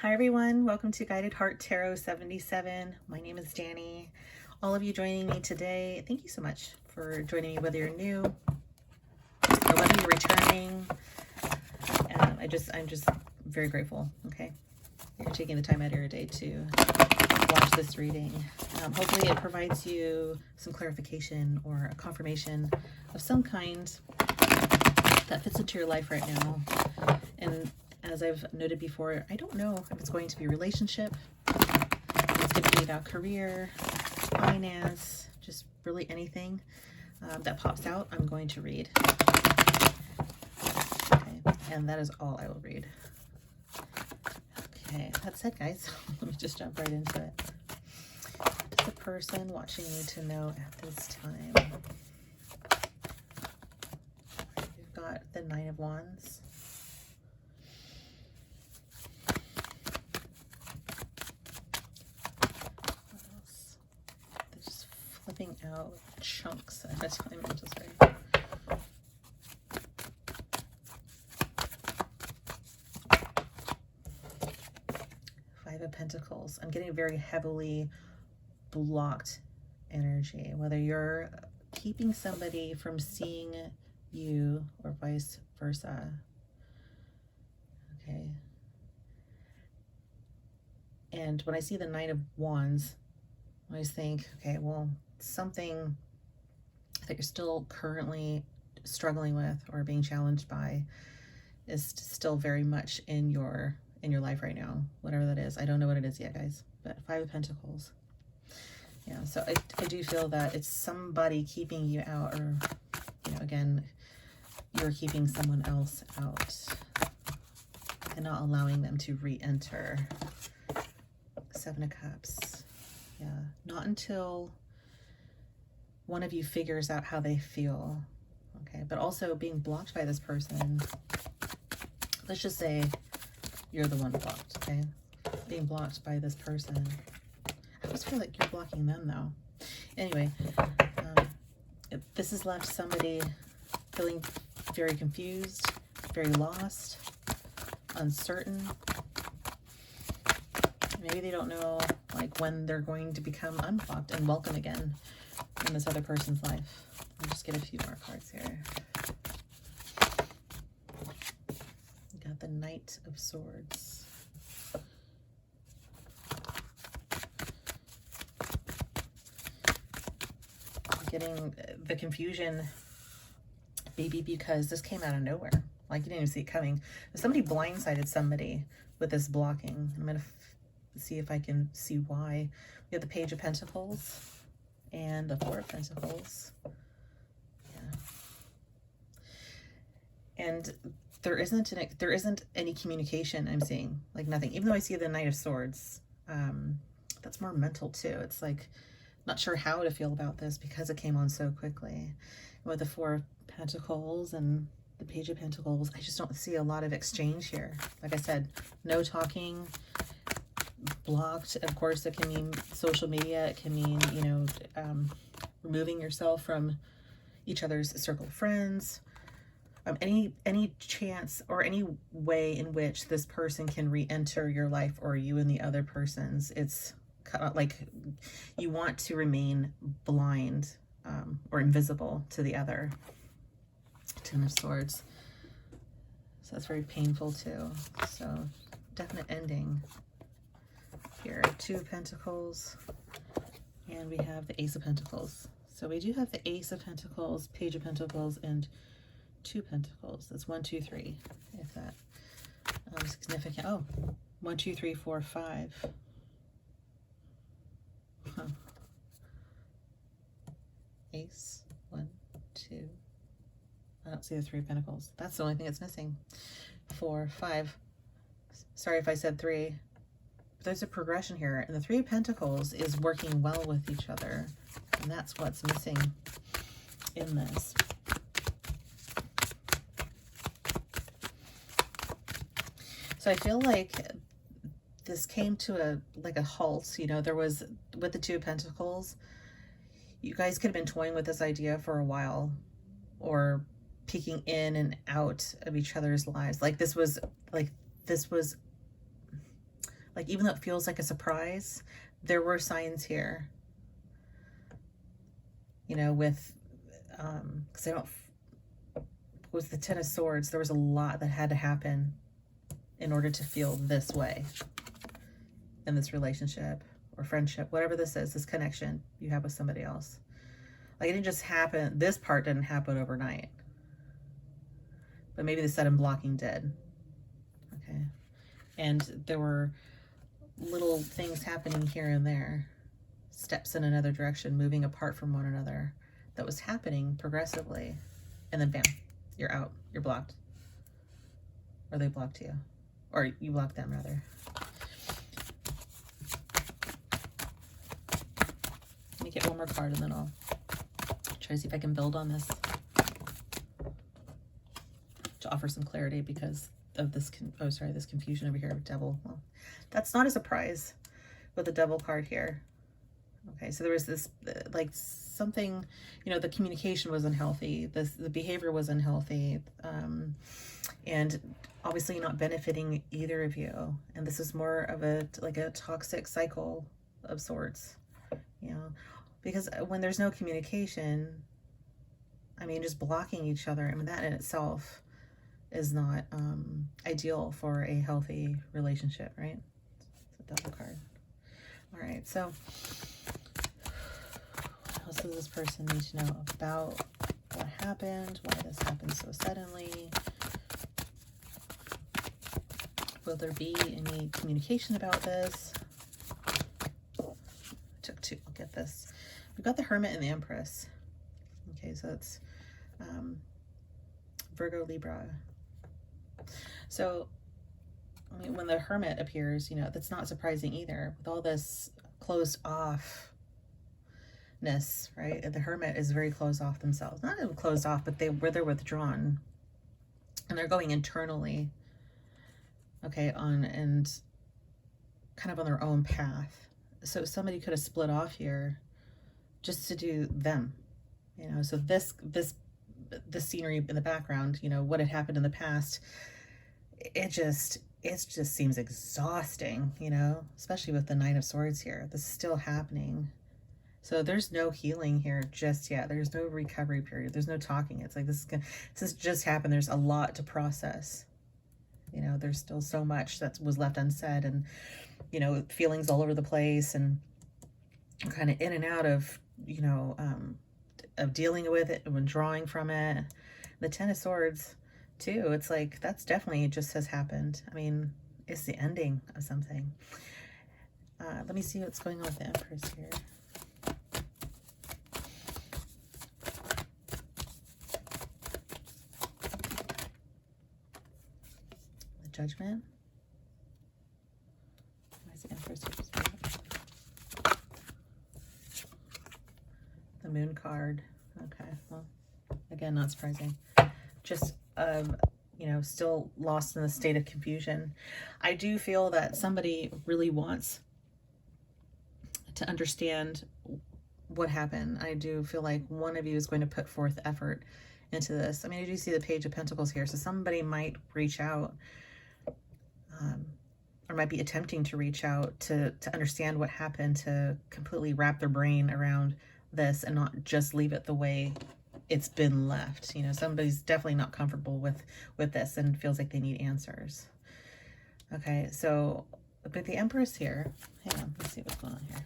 Hi everyone, welcome to Guided Heart Tarot 77. My name is Danny. All of you joining me today, thank you so much for joining me, whether you're new or whether you're returning. I'm just very grateful, okay? You're taking the time out of your day to watch this reading. Hopefully it provides you some clarification or a confirmation of some kind that fits into your life right now. And as I've noted before, I don't know if it's going to be a relationship, if it's going to be about career, finance, just really anything that pops out, I'm going to read. Okay, and that is all I will read. Okay, that's it, guys. Let me just jump right into it. Does the person watching need to know at this time? We've got the Nine of Wands. Flipping out chunks at a time. I'm just right. Five of Pentacles. I'm getting very heavily blocked energy, whether you're keeping somebody from seeing you or vice versa. Okay. And when I see the Nine of Wands, I always think, okay, well, something that you're still currently struggling with or being challenged by is still very much in your life right now, whatever that is. I don't know what it is yet, guys, but Five of Pentacles. Yeah, so I do feel that it's somebody keeping you out, or, you know, again, you're keeping someone else out and not allowing them to re-enter. Seven of Cups. Yeah, not until one of you figures out how they feel. Okay, but also being blocked by this person. Let's just say you're the one blocked, okay? Being blocked by this person. I always feel like you're blocking them, though. Anyway, this has left somebody feeling very confused, very lost, uncertain. Maybe they don't know, like, when they're going to become unblocked and welcome again in this other person's life. I'll just get a few more cards here. We got the Knight of Swords. I'm getting the confusion, maybe because this came out of nowhere. Like, you didn't even see it coming. Somebody blindsided somebody with this blocking. I'm going to see if I can see why. We have the Page of Pentacles and the Four of Pentacles. Yeah. And there isn't any communication I'm seeing, like nothing. Even though I see the Knight of Swords, that's more mental too. It's like, not sure how to feel about this because it came on so quickly. With the Four of Pentacles and the Page of Pentacles, I just don't see a lot of exchange here. Like I said, no talking, blocked. Of course, it can mean social media. It can mean, you know, removing yourself from each other's circle of friends. Any chance or any way in which this person can re-enter your life, or you and the other person's, it's kind of like you want to remain blind or invisible to the other. Ten of Swords. So that's very painful too. So definite ending here. Two of Pentacles, and we have the Ace of Pentacles. So we do have the Ace of Pentacles, Page of Pentacles, and Two Pentacles. That's 1, 2, 3. If that significant. Oh, 1, 2, 3, 4, 5. Huh. Ace, 1, 2. I don't see the Three of Pentacles. That's the only thing that's missing. 4, 5. Sorry if I said 3. There's a progression here, and the Three of Pentacles is working well with each other, and that's what's missing in this. So I feel like this came to a halt. You know, there was, with the Two of Pentacles, you guys could have been toying with this idea for a while, or peeking in and out of each other's lives. This was Like, even though it feels like a surprise, there were signs here, you know, with, because I don't, with the Ten of Swords, there was a lot that had to happen in order to feel this way in this relationship or friendship, whatever this is, this connection you have with somebody else. Like, it didn't just happen, this part didn't happen overnight, but maybe the sudden blocking did. Okay. And there were little things happening here and there, steps in another direction, moving apart from one another, that was happening progressively. And then bam, you're out, you're blocked. Or they blocked you. Or you blocked them, rather. Let me get one more card and then I'll try to see if I can build on this to offer some clarity because of this, this confusion over here with Devil. Well, that's not a surprise with the Devil card here. Okay, so there was this, like, something, you know, the communication was unhealthy, the behavior was unhealthy, and obviously not benefiting either of you. And this is more of a, like, a toxic cycle of sorts, you know, because when there's no communication, I mean, just blocking each other, I mean, that in itself is not ideal for a healthy relationship, right? It's a Devil card. All right, so what else does this person need to know about what happened, why this happened so suddenly? Will there be any communication about this? Took two, I'll get this. We've got the Hermit and the Empress. Okay, so it's Virgo, Libra. So, I mean, when the Hermit appears, you know, that's not surprising either. With all this closed offness, right? The Hermit is very closed off themselves. Not even closed off, but they're withdrawn. And they're going internally, okay, and kind of on their own path. So somebody could have split off here just to do them, you know. So this scenery in the background, you know, what had happened in the past, it just seems exhausting, you know, especially with the Knight of Swords here. This is still happening. So there's no healing here just yet. There's no recovery period. There's no talking. It's like this has just happened. There's a lot to process. You know, there's still so much that was left unsaid, and, you know, feelings all over the place, and kind of in and out of, you know, of dealing with it and withdrawing from it. The Ten of Swords too, it's like that's definitely just has happened. I mean, it's the ending of something. Let me see what's going on with the Empress here. The Judgment. Where's the Empress here? The Moon card. Okay, well, again, not surprising. Just you know, still lost in the state of confusion. I do feel that somebody really wants to understand what happened. I do feel like one of you is going to put forth effort into this. I mean, I do see the Page of Pentacles here, so somebody might reach out, or might be attempting to reach out to understand what happened, to completely wrap their brain around this and not just leave it the way it's been left. You know, somebody's definitely not comfortable with this and feels like they need answers. Okay, so but the Empress here, hang on, let's see what's going on here.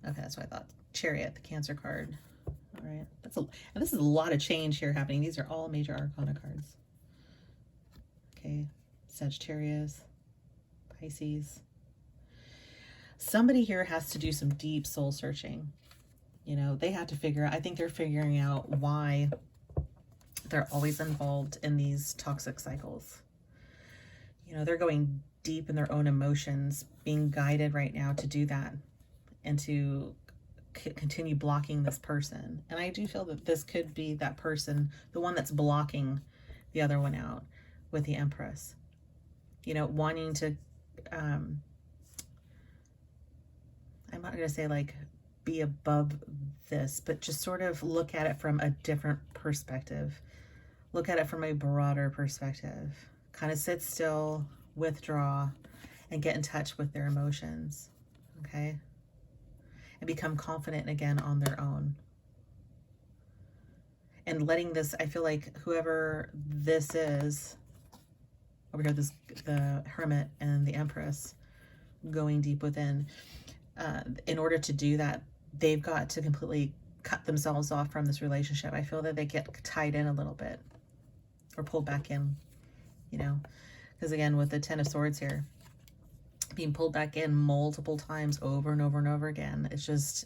Okay, that's what I thought. Chariot, the Cancer card. All right, and this is a lot of change here happening. These are all major arcana cards. Okay, Sagittarius, Pisces. Somebody here has to do some deep soul searching. You know, they have to figure out, I think they're figuring out why they're always involved in these toxic cycles. You know, they're going deep in their own emotions, being guided right now to do that and to continue blocking this person. And I do feel that this could be that person, the one that's blocking the other one out with the Empress. You know, wanting to, I'm not going to say like be above this, but just sort of look at it from a different perspective. look at it from a broader perspective. Kind of sit still, withdraw, and get in touch with their emotions, okay? And become confident again on their own. And letting this, I feel like whoever this is, over here, the Hermit and the Empress, going deep within, in order to do that, they've got to completely cut themselves off from this relationship. I feel that they get tied in a little bit, or pulled back in, you know, because again, with the Ten of Swords here, being pulled back in multiple times over and over and over again, it's just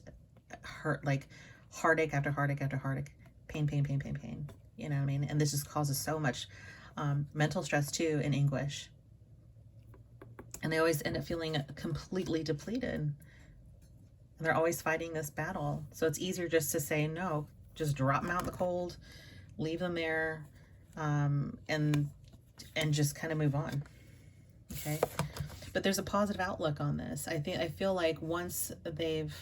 hurt, like heartache after heartache after heartache, pain, pain, pain, pain, pain, you know what I mean? And this just causes so much mental stress too, and anguish. And they always end up feeling completely depleted. And they're always fighting this battle. So it's easier just to say, no, just drop them out in the cold, leave them there, and just kind of move on. Okay. But there's a positive outlook on this. I feel like once they've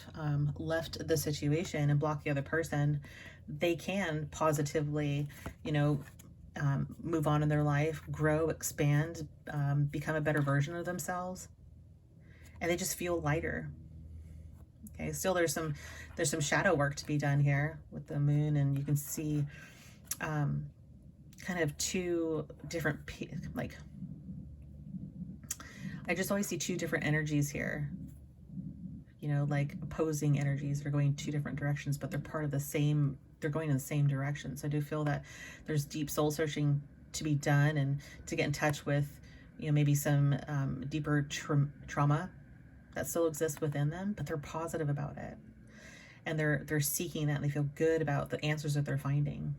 left the situation and blocked the other person, they can positively, you know, move on in their life, grow, expand, become a better version of themselves, and they just feel lighter. Okay, still there's some shadow work to be done here with the moon, and you can see kind of two different, like, I just always see two different energies here, you know, like opposing energies. They're going two different directions, but they're part of the same, they're going in the same direction. So I do feel that there's deep soul searching to be done, and to get in touch with, you know, maybe some deeper trauma that still exists within them, but they're positive about it. And they're seeking that, and they feel good about the answers that they're finding.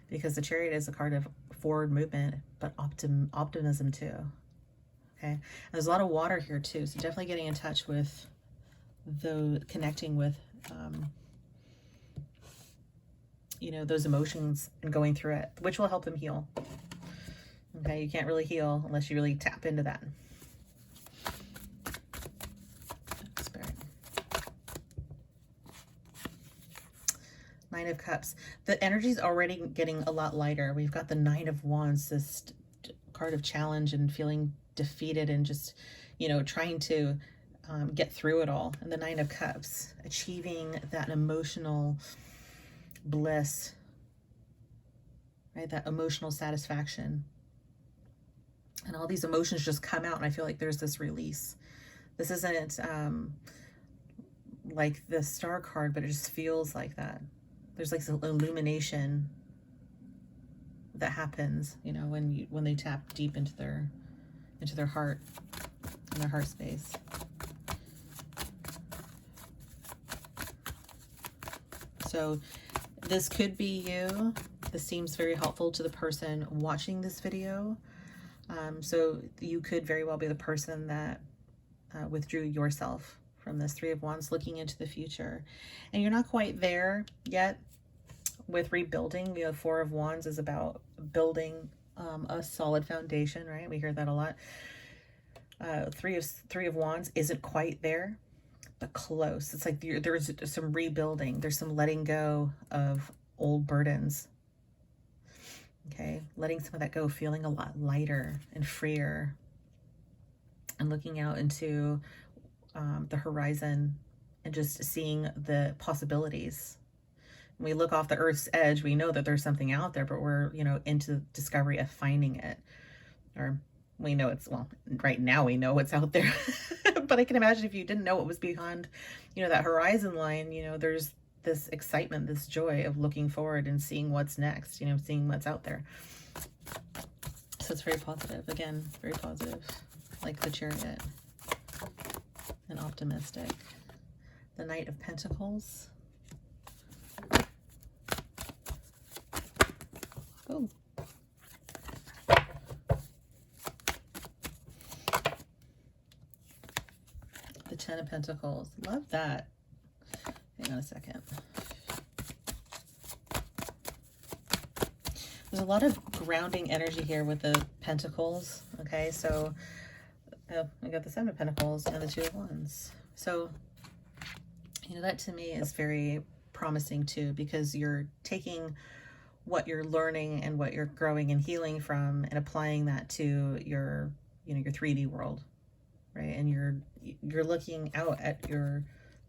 Because the Chariot is a card of forward movement, but optimism too. Okay, and there's a lot of water here too, so definitely getting in touch with connecting with you know, those emotions and going through it, which will help them heal. Okay, you can't really heal unless you really tap into that. Spirit. Nine of Cups. The energy's already getting a lot lighter. We've got the Nine of Wands, this card of challenge and feeling defeated and just, you know, trying to get through it all. And the Nine of Cups, achieving that emotional bliss, right? That emotional satisfaction. And all these emotions just come out, and I feel like there's this release. This isn't like the Star card, but it just feels like that. There's like some illumination that happens, you know, when they tap deep into their heart, in their heart space. So this could be you. This seems very helpful to the person watching this video. So you could very well be the person that withdrew yourself from this Three of Wands, looking into the future. And you're not quite there yet with rebuilding. You know, Four of Wands is about building a solid foundation, right? We hear that a lot. Three of Wands isn't quite there, but close. It's like there's some rebuilding. There's some letting go of old burdens. Okay, letting some of that go, feeling a lot lighter and freer, and looking out into the horizon and just seeing the possibilities. When we look off the Earth's edge, we know that there's something out there, but we're, you know, into discovery of finding it. Or we know it's, well, right now we know what's out there. But I can imagine if you didn't know what was behind, you know, that horizon line, you know, there's this excitement, this joy of looking forward and seeing what's next, you know, seeing what's out there. So it's very positive. Again, very positive, like the Chariot, and optimistic. The Knight of Pentacles. Oh. The Ten of Pentacles. Love that. Hang on a second. There's a lot of grounding energy here with the Pentacles. Okay, so I got the Seven of Pentacles and the Two of Wands. So, you know, that to me is very promising too, because you're taking what you're learning and what you're growing and healing from, and applying that to your, you know, your 3D world, right? And you're looking out at the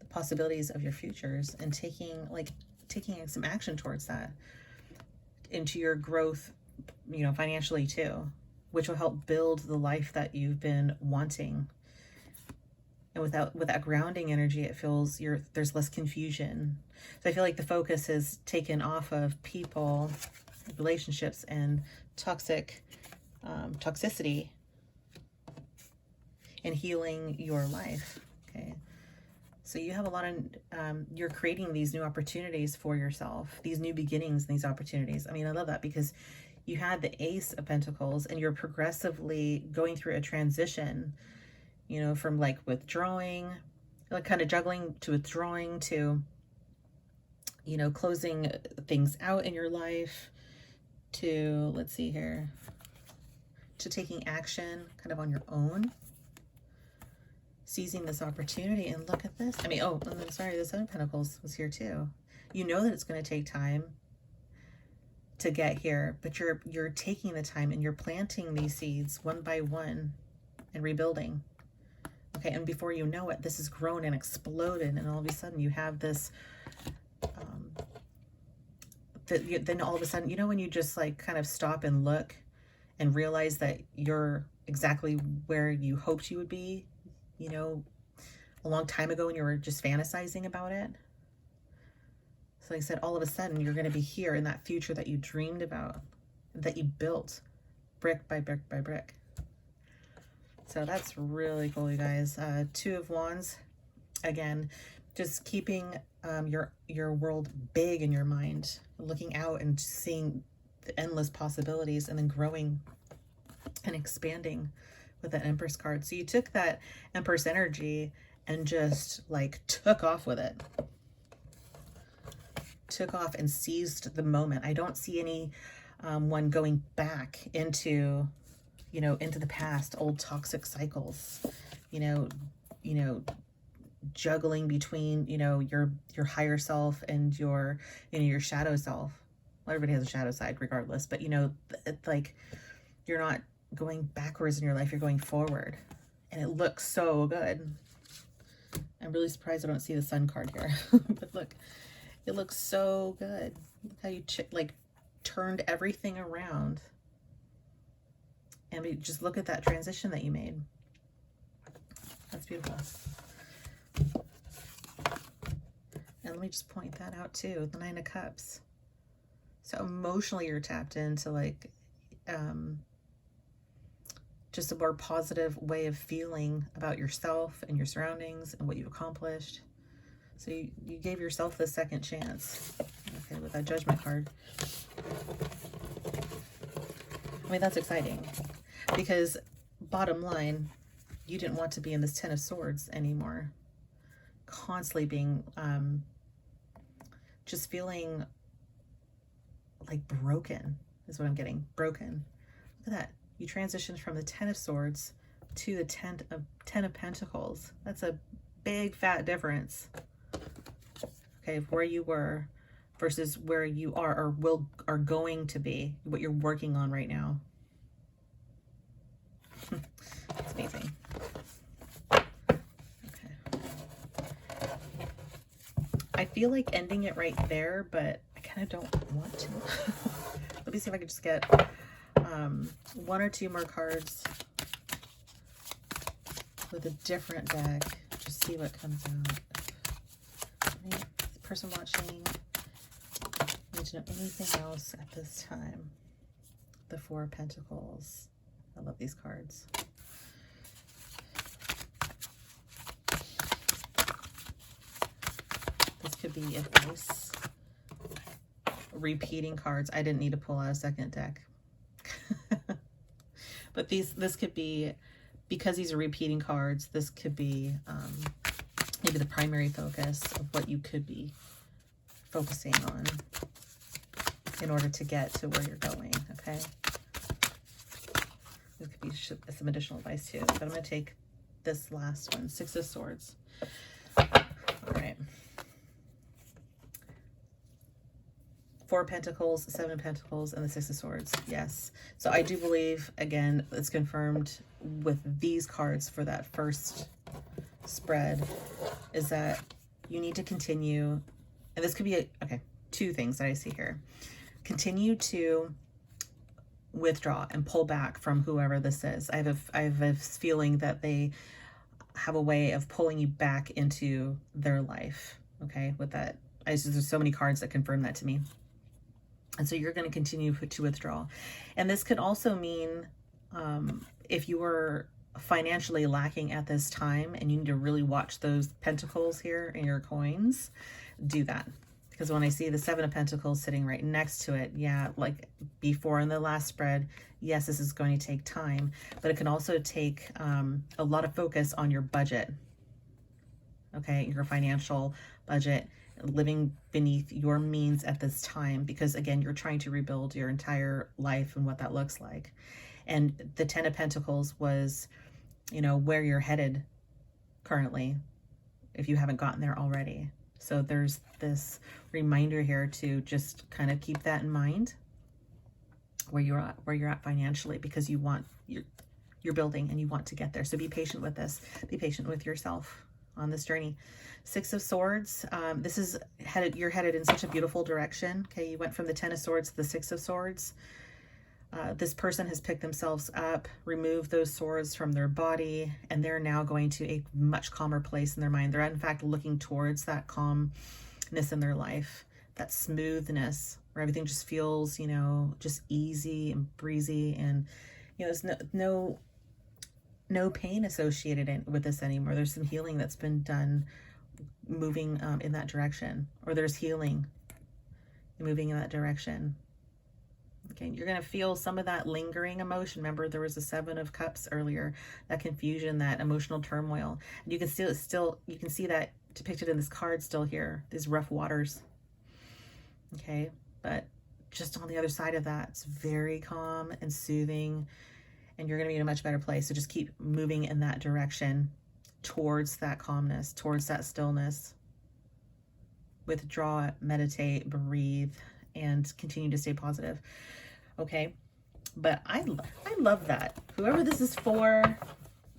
possibilities of your futures and taking some action towards that, into your growth, you know, financially too, which will help build the life that you've been wanting. And with that grounding energy, it feels there's less confusion. So I feel like the focus is taken off of people, relationships, and toxicity, and healing your life. Okay. So you have a lot of, you're creating these new opportunities for yourself, these new beginnings, these opportunities. I mean, I love that, because you had the Ace of Pentacles, and you're progressively going through a transition, you know, from like withdrawing, like kind of juggling, to withdrawing, to, you know, closing things out in your life, to, let's see here, to taking action kind of on your own, seizing this opportunity. And look at this. I mean, oh, and then, sorry, the Seven of Pentacles was here too. You know that it's going to take time to get here, but you're taking the time, and you're planting these seeds one by one and rebuilding. Okay, and before you know it, this has grown and exploded, and all of a sudden you have this, then all of a sudden, you know, when you just like kind of stop and look and realize that you're exactly where you hoped you would be, you know, a long time ago, when you were just fantasizing about it. So like I said, all of a sudden you're going to be here in that future that you dreamed about, that you built brick by brick by brick. So that's really cool, you guys. Two of Wands, again, just keeping your world big in your mind, looking out and seeing the endless possibilities, and then growing and expanding with that Empress card. So you took that Empress energy and just like took off with it. Took off and seized the moment. I don't see any one going back into, you know, into the past, old toxic cycles, you know, juggling between, you know, your higher self and your, you know, your shadow self. Well, everybody has a shadow side regardless, but you know, it's like you're not going backwards in your life, you're going forward, and it looks so good. I'm really surprised I don't see the Sun card here. But look, it looks so good. Look how you like turned everything around. And we just look at that transition that you made. That's beautiful. And let me just point that out too, the Nine of Cups. So emotionally you're tapped into like just a more positive way of feeling about yourself and your surroundings and what you've accomplished. So you gave yourself the second chance. Okay, with that Judgment card. I mean, that's exciting, because bottom line, you didn't want to be in this Ten of Swords anymore. Constantly being, just feeling like broken is what I'm getting. Broken. Look at that. You transitioned from the Ten of Swords to the Ten of Pentacles. That's a big fat difference. Okay, of where you were versus where you are, or are going to be, what you're working on right now. It's amazing. Okay. I feel like ending it right there, but I kind of don't want to. Let me see if I can just get one or two more cards with a different deck. Just see what comes out. Person watching need to know anything else at this time. The Four of Pentacles. I love these cards. This could be advice. Repeating cards. I didn't need to pull out a second deck. But this could be, because these are repeating cards, this could be maybe the primary focus of what you could be focusing on in order to get to where you're going, okay? This could be some additional advice too, but I'm going to take this last one, Six of Swords. All right. Four of Pentacles, Seven of Pentacles, and the Six of Swords. Yes. So I do believe, again, it's confirmed with these cards for that first spread, is that you need to continue, and this could be, okay, two things that I see here. Continue to withdraw and pull back from whoever this is. I have a feeling that they have a way of pulling you back into their life. Okay, with that, there's so many cards that confirm that to me. And so you're going to continue to withdraw. And this could also mean if you were financially lacking at this time and you need to really watch those pentacles here in your coins, do that. Because when I see the Seven of Pentacles sitting right next to it, yeah, like before in the last spread, yes, this is going to take time, but it can also take a lot of focus on your budget. Okay, your financial budget, living beneath your means at this time, because again, you're trying to rebuild your entire life and what that looks like. And the Ten of Pentacles was, you know, where you're headed currently, if you haven't gotten there already. So there's this reminder here to just kind of keep that in mind, where you're at financially, because you're building and you want to get there. So be patient with this. Be patient with yourself on this journey. Six of Swords. This is you're headed in such a beautiful direction. Okay, you went from the Ten of Swords to the Six of Swords. This person has picked themselves up, removed those swords from their body, and they're now going to a much calmer place in their mind. They're in fact looking towards that calmness in their life, that smoothness, where everything just feels, you know, just easy and breezy, and you know, there's no pain associated with this anymore. There's some healing that's been done moving in that direction, or there's healing moving in that direction. Okay, you're going to feel some of that lingering emotion. Remember, there was a Seven of Cups earlier, that confusion, that emotional turmoil. And you can you can see that depicted in this card still here, these rough waters. Okay, but just on the other side of that, it's very calm and soothing, and you're going to be in a much better place. So just keep moving in that direction, towards that calmness, towards that stillness. Withdraw, meditate, breathe, and continue to stay positive. Okay, but I love that. Whoever this is for,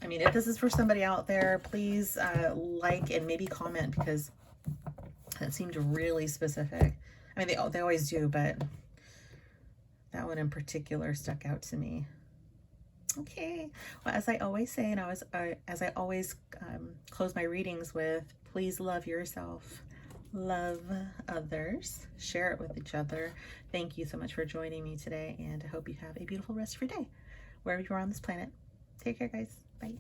I mean, if this is for somebody out there, please like and maybe comment, because that seemed really specific. I mean, they always do, but that one in particular stuck out to me. Okay, well, as I always say, and as I always close my readings with, please love yourself, love others, share it with each other. Thank you so much for joining me today, and I hope you have a beautiful rest of your day, wherever you are on this planet. Take care, guys. Bye.